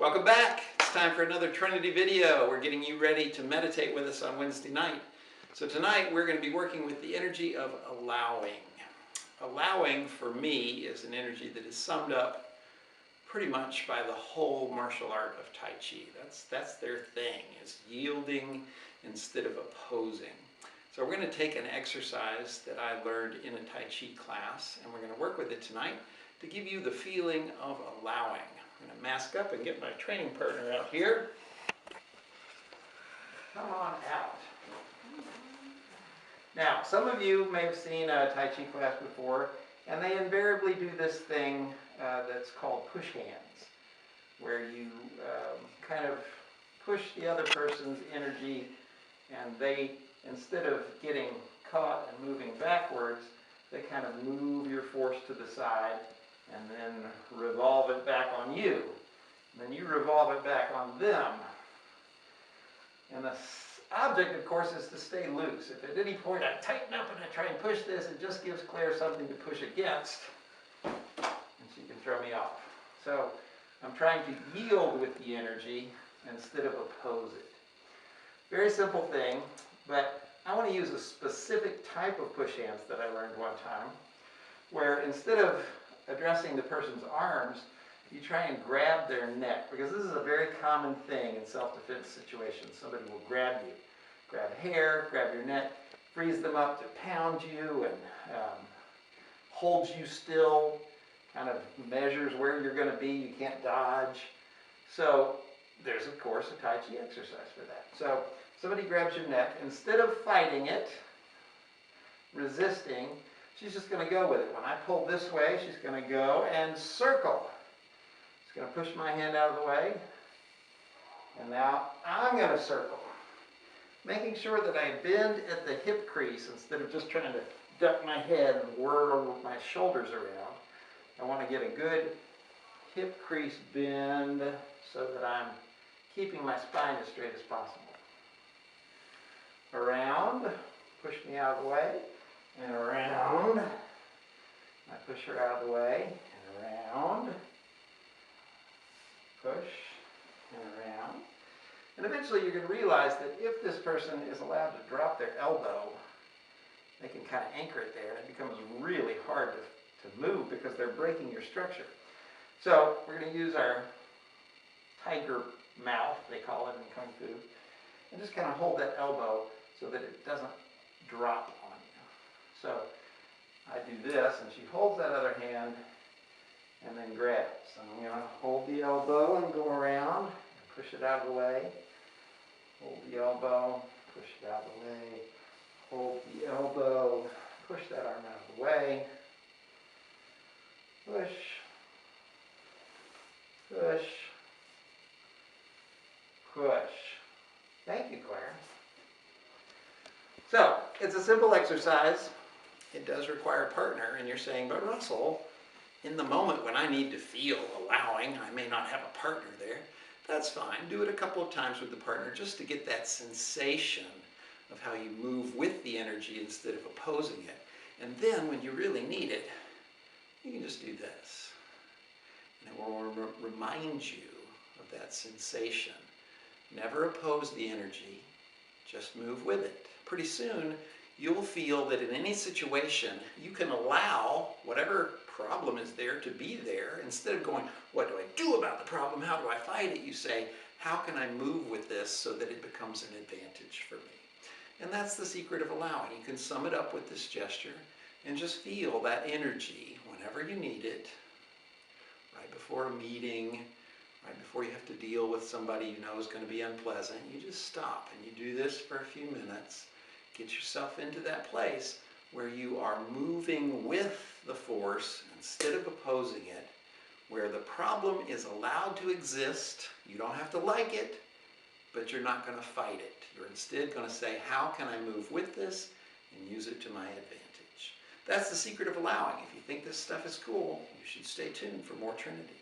Welcome back. It's time for another Trinity video. We're getting you ready to meditate with us on Wednesday night. So tonight we're going to be working with the energy of allowing. Allowing for me is an energy that is summed up pretty much by the whole martial art of Tai Chi. That's their thing, is yielding instead of opposing. So we're going to take an exercise that I learned in a Tai Chi class, and we're going to work with it tonight to give you the feeling of allowing. I'm going to mask up and get my training partner out here. Come on out. Now, some of you may have seen a Tai Chi class before, and they invariably do this thing that's called push hands, where you kind of push the other person's energy, and they, instead of getting caught and moving backwards, they kind of move your force to the side and then revolve it back on you. And then you revolve it back on them. And the object, of course, is to stay loose. If at any point I tighten up and I try and push this, it just gives Claire something to push against, and she can throw me off. So I'm trying to yield with the energy instead of oppose it. Very simple thing, but I want to use a specific type of push hands that I learned one time, where instead of addressing the person's arms, you try and grab their neck, because this is a very common thing in self-defense situations. Somebody will grab you, grab hair, grab your neck, freeze them up to pound you and holds you still, kind of measures where you're going to be. You can't dodge. So there's, of course, a Tai Chi exercise for that. So somebody grabs your neck. Instead of fighting it, resisting, she's just going to go with it. When I pull this way, she's going to go and circle. She's going to push my hand out of the way. And now I'm going to circle, making sure that I bend at the hip crease instead of just trying to duck my head and whirl my shoulders around. I want to get a good hip crease bend so that I'm keeping my spine as straight as possible. Around, push me out of the way, and around. I push her out of the way, and around. Push, and around. And eventually you're going to realize that if this person is allowed to drop their elbow, they can kind of anchor it there, and it becomes really hard to move because they're breaking your structure. So we're going to use our tiger mouth, they call it in Kung Fu, and just kind of hold that elbow so that it doesn't drop on you. So I do this, and she holds that other hand and then grabs. So I'm going to hold the elbow and go around and push it out of the way. Hold the elbow, push it out of the way. Hold the elbow, push that arm out of the way. Push, push, push. Thank you, Claire. So, it's a simple exercise. It does require a partner, and you're saying, but Russell, in the moment when I need to feel allowing, I may not have a partner there. That's fine. Do it a couple of times with the partner just to get that sensation of how you move with the energy instead of opposing it. And then when you really need it, you can just do this. And it will remind you of that sensation. Never oppose the energy, just move with it. Pretty soon, you'll feel that in any situation, you can allow whatever problem is there to be there. Instead of going, what do I do about the problem? How do I fight it? You say, how can I move with this so that it becomes an advantage for me? And that's the secret of allowing. You can sum it up with this gesture and just feel that energy whenever you need it, right before a meeting, right before you have to deal with somebody you know is going to be unpleasant. You just stop and you do this for a few minutes. Get yourself into that place where you are moving with the force instead of opposing it, where the problem is allowed to exist. You don't have to like it, but you're not going to fight it. You're instead going to say, how can I move with this and use it to my advantage? That's the secret of allowing. If you think this stuff is cool, you should stay tuned for more Trinity.